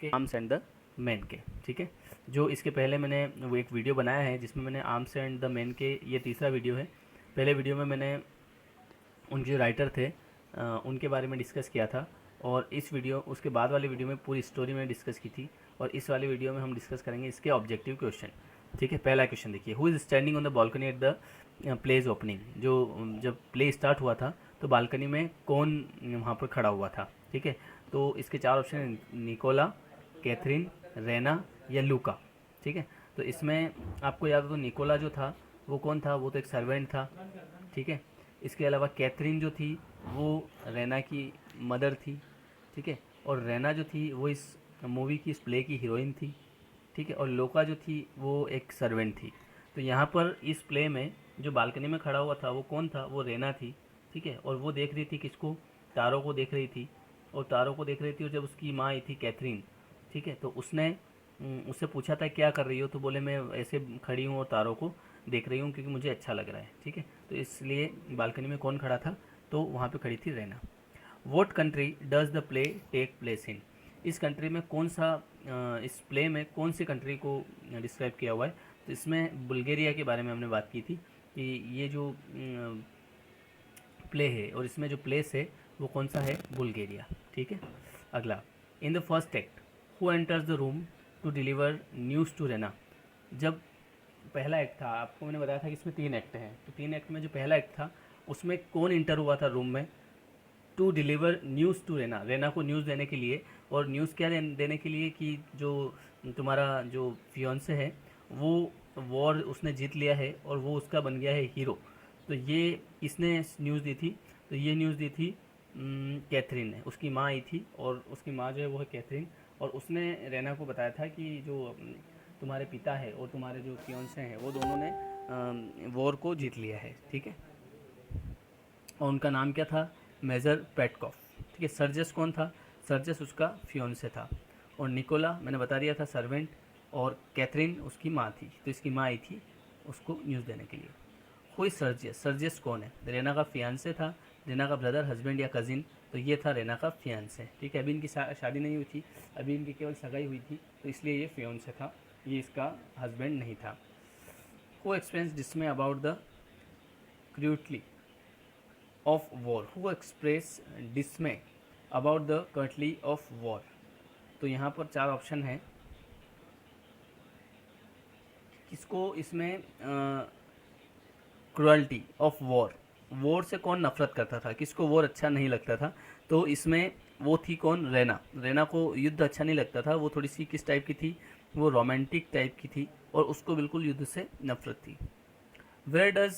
उसके arms and the man के, ठीक है। जो इसके पहले मैंने वो एक वीडियो बनाया है जिसमें मैंने आर्म्स एंड द मैन के, ये तीसरा वीडियो है। पहले वीडियो में मैंने उनके जो राइटर थे उनके बारे में डिस्कस किया था, और इस वीडियो उसके बाद वाले वीडियो में पूरी स्टोरी मैंने डिस्कस की थी, और इस वाले वीडियो में हम डिस्कस करेंगे इसके ऑब्जेक्टिव क्वेश्चन, ठीक है। पहला क्वेश्चन देखिए, who is standing on the balcony at the play's opening. जो जब प्ले स्टार्ट हुआ था तो बालकनी में कौन वहाँ पर खड़ा हुआ था, ठीक है। तो इसके चार ऑप्शन हैं, निकोला, कैथरीन, रेना या लूका, ठीक है। तो इसमें आपको याद हो तो निकोला जो था वो कौन था, वो तो एक सर्वेंट था, ठीक है। इसके अलावा कैथरीन जो थी वो रेना की मदर थी, ठीक है। और रेना जो थी वो इस मूवी की, इस प्ले की हीरोइन थी, ठीक है। और लोका जो थी वो एक सर्वेंट थी। तो यहाँ पर इस प्ले में जो बालकनी में खड़ा हुआ था वो कौन था, वो रेना थी, ठीक है। और वो देख रही थी किसको, तारों को देख रही थी, और तारों को देख रही थी। और जब उसकी माँ आई थी कैथरीन, ठीक है, तो उसने उससे पूछा था क्या कर रही हो, तो बोले मैं ऐसे खड़ी हूँ और तारों को देख रही हूँ क्योंकि मुझे अच्छा लग रहा है, ठीक है। तो इसलिए बालकनी में कौन खड़ा था, तो वहाँ पे खड़ी थी Raina. What country does the play take place in. इस कंट्री में कौन सा इस प्ले में कौन सी कंट्री को डिस्क्राइब किया हुआ है, तो इसमें बुल्गारिया के बारे में हमने बात की थी कि ये जो प्ले है और इसमें जो प्लेस है वो कौन सा है, बुल्गारिया, ठीक है। अगला, in the first act who enters the room to deliver news to Raina. जब पहला एक्ट था, आपको मैंने बताया था कि इसमें 3 एक्ट हैं, तो 3 एक्ट में जो पहला एक्ट था उसमें कौन इंटर हुआ था रूम में to deliver news to Raina, Raina को न्यूज़ देने के लिए। और न्यूज़ क्या देने के लिए कि जो तुम्हारा जो फियोन्से है वो वॉर उसने जीत लिया है और वो उसका बन गया है हीरो। तो ये किसने न्यूज़ दी थी, तो ये न्यूज़ दी थी कैथरीन ने। उसकी माँ आई थी और उसकी माँ जो है वो है कैथरीन, और उसने रेना को बताया था कि जो तुम्हारे पिता है और तुम्हारे जो फियोन्से हैं वो दोनों ने वॉर को जीत लिया है, ठीक है। और उनका नाम क्या था, मेजर पेटकॉफ, ठीक है। सर्जस कौन था, सर्जस उसका फियोन्से था। और निकोला मैंने बता दिया था सर्वेंट, और कैथरीन उसकी माँ थी, तो इसकी माँ आई थी उसको न्यूज़ देने के लिए। हुई सर्जियस, सर्जियस कौन है, रेना का फियांसे था, रेना का ब्रदर, हस्बैंड या कज़िन, तो ये था रेना का फियांसे, ठीक है। अभी इनकी शादी नहीं हुई थी, अभी इनकी केवल सगाई हुई थी, तो इसलिए ये फियांसे था, ये इसका हस्बैंड नहीं था। Who express dismay about the cruelty of war, who express dismay about the cruelty of war. तो यहाँ पर 4 ऑप्शन है, किसको इसमें क्रुअल्टी ऑफ वॉर, वॉर से कौन नफरत करता था, किसको वॉर अच्छा नहीं लगता था, तो इसमें वो थी कौन, रेना। रेना को युद्ध अच्छा नहीं लगता था, वो थोड़ी सी किस टाइप की थी, वो रोमांटिक टाइप की थी, और उसको बिल्कुल युद्ध से नफरत थी। वेयर डज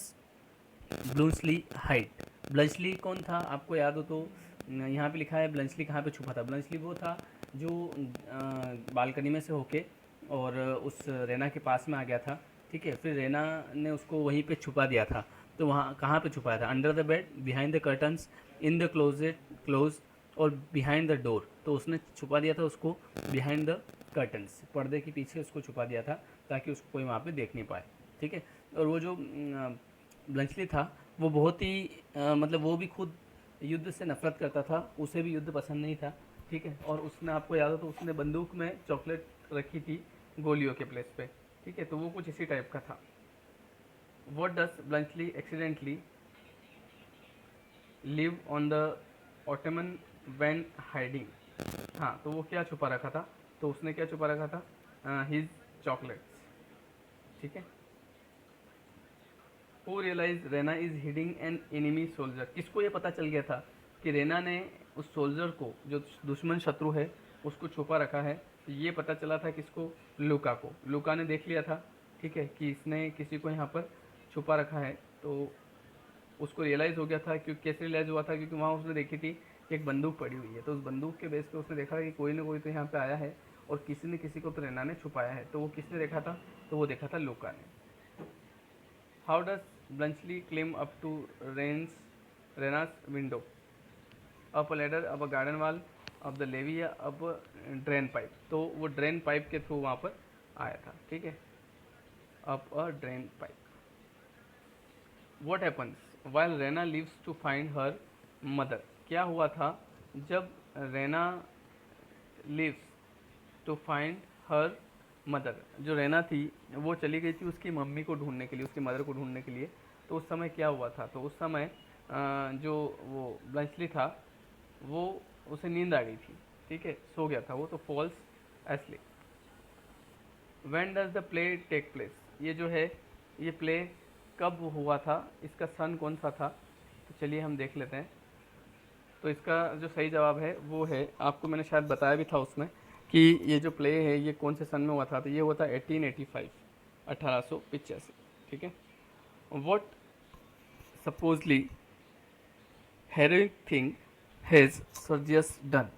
ब्लूंसली हाइट, ब्लंचली कौन था, आपको याद हो तो यहाँ पे लिखा है ब्लंचली कहाँ पे छुपा था। ब्लंचली वो था जो बालकनी में से होके और उस रेना के पास में आ गया था, ठीक है। फिर रेना ने उसको वहीं पे छुपा दिया था, तो वहाँ कहाँ पे छुपाया था, under the bed, behind the curtains, in the closet close, और बिहाइंड द डोर। तो उसने छुपा दिया था उसको बिहाइंड द कर्टन्स, पर्दे के पीछे उसको छुपा दिया था ताकि उसको कोई वहाँ पे देख नहीं पाए, ठीक है। और वो जो ब्लंचली था वो बहुत ही मतलब वो भी खुद युद्ध से नफरत करता था, उसे भी युद्ध पसंद नहीं था, ठीक है। और उसने, आपको याद हो तो उसने बंदूक में चॉकलेट रखी थी गोलियों के प्लेस पे, ठीक है। तो वो कुछ इसी टाइप का था। What does Bluntschli accidentally leave on the ottoman when hiding. हाँ, तो वो क्या छुपा रखा था, तो उसने क्या छुपा रखा था, हिज चॉकलेट्स, ठीक है। Who realise Raina is hiding an enemy soldier, किसको ये पता चल गया था कि रेना ने उस सोल्जर को, जो दुश्मन शत्रु है, उसको छुपा रखा है। तो ये पता चला था किसको, लूका को। लूका ने देख लिया था, ठीक है, कि इसने किसी को यहाँ पर छुपा रखा है। तो उसको रियलाइज़ हो गया था, क्योंकि कैसे रियलाइज़ हुआ था, क्योंकि वहाँ उसने देखी थी कि एक बंदूक पड़ी हुई है। तो उस बंदूक के बेस पे उसने देखा कि कोई ना कोई तो यहाँ पे आया है और किसी न किसी को तो रेना ने छुपाया है। तो वो किसने देखा था, तो वो देखा था लूका ने। How does Bluntschli climb up to Raina's window, up a ladder, up a garden wall, up the ivy, या अप ड्रेन पाइप। तो वो ड्रेन पाइप के थ्रू वहाँ पर आया था, ठीक है, up a drain pipe. What happens while Raina leaves to find her mother, क्या हुआ था जब Raina leaves to find her mother. जो रेना थी वो चली गई थी उसकी मम्मी को ढूंढने के लिए, उसकी मदर को ढूंढने के लिए। तो उस समय क्या हुआ था, तो उस समय जो वो ब्लंचली था वो उसे नींद आ गई थी, ठीक है, सो गया था वो, तो falls asleep. When does the play take place, ये जो है ये प्ले कब हुआ था, इसका सन कौन सा था, तो चलिए हम देख लेते हैं। तो इसका जो सही जवाब है वो है, आपको मैंने शायद बताया भी था उसमें कि ये जो प्ले है ये कौन से सन में हुआ था, तो ये हुआ था 1885, 1885, ठीक है। What supposedly heroic thing has Sergius done.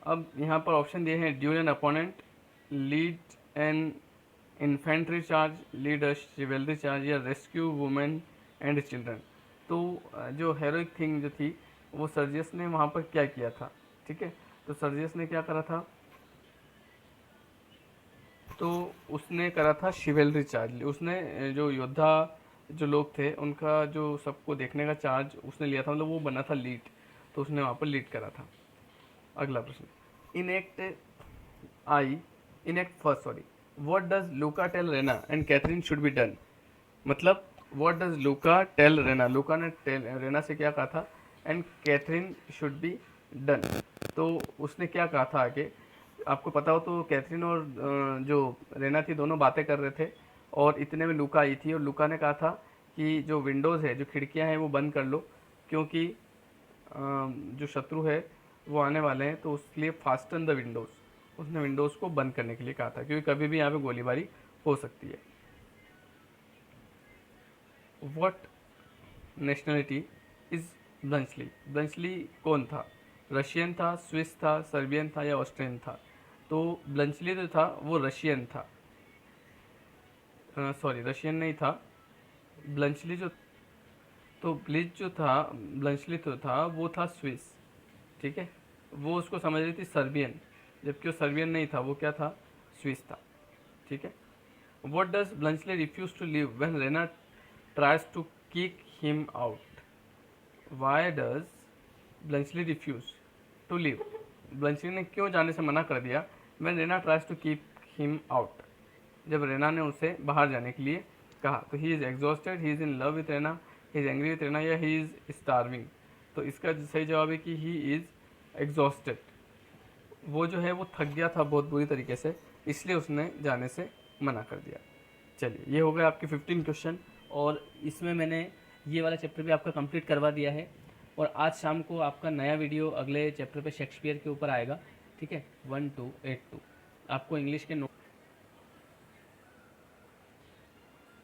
अब यहाँ पर ऑप्शन दिए हैं, duel an opponent, lead an infantry charge, lead a chivalry charge, या रेस्क्यू वुमेन एंड चिल्ड्रन। तो जो हेरोइक थिंग जो थी वो सर्जियस ने वहाँ पर क्या किया था, ठीक है। तो सर्जियस ने क्या करा था, तो उसने करा था शिवेलरी चार्ज। उसने जो योद्धा जो लोग थे उनका जो सबको देखने का चार्ज उसने लिया था, मतलब वो बना था लीड, तो उसने वहाँ पर लीड करा था। अगला प्रश्न, in act I in act first, sorry, what does Louka tell Raina and Catherine should be done. मतलब what does Louka tell Raina, Louka ने टेल रेना से क्या कहा था, and Catherine should be done. तो उसने क्या कहा था आगे, आपको पता हो तो कैथरीन और जो रेना थी दोनों बातें कर रहे थे, और इतने में लूका आई थी और लूका ने कहा था कि जो विंडोज़ है, जो खिड़कियां हैं वो बंद कर लो, क्योंकि जो शत्रु है वो आने वाले हैं, तो उसके लिए फास्टन द विंडोज़, उसने विंडोज़ को बंद करने के लिए कहा था, क्योंकि कभी भी यहाँ पे गोलीबारी हो सकती है। व्हाट नेशनलिटी इज़ ब्लंचली, ब्लंचली कौन था, रशियन था, स्विस था, सर्बियन था, या ऑस्ट्रियन था। तो ब्लंचली जो था वो रशियन था, सॉरी रशियन नहीं था, ब्लंचली जो, तो ब्लिच जो था, ब्लंचली तो था वो था स्विस, ठीक है। वो उसको समझ रही थी सर्बियन, जबकि वो सर्बियन नहीं था, वो क्या था, स्विस था, ठीक है। What does Bluntschli refuse to leave when Raina tries to kick him out. Why does Bluntschli refuse to leave, Bluntschli ने क्यों जाने से मना कर दिया, when Raina tries to keep him out, जब रेना ने उसे बाहर जाने के लिए कहा। तो he is exhausted, he is in love with Raina, he is angry with Raina, या ही इज़ स्टार्विंग। तो इसका सही जवाब है कि ही इज़ एग्जॉस्टेड। वो जो है वो थक गया था बहुत बुरी तरीके से, इसलिए उसने जाने से मना कर दिया। चलिए ये हो गए आपके 15 क्वेश्चन, और इसमें मैंने ये वाला चैप्टर भी आपका कंप्लीट करवा दिया है। और आज शाम को आपका नया वीडियो अगले चैप्टर पे शेक्सपियर के ऊपर आएगा, ठीक है, 1 to 8 2। आपको इंग्लिश के नोट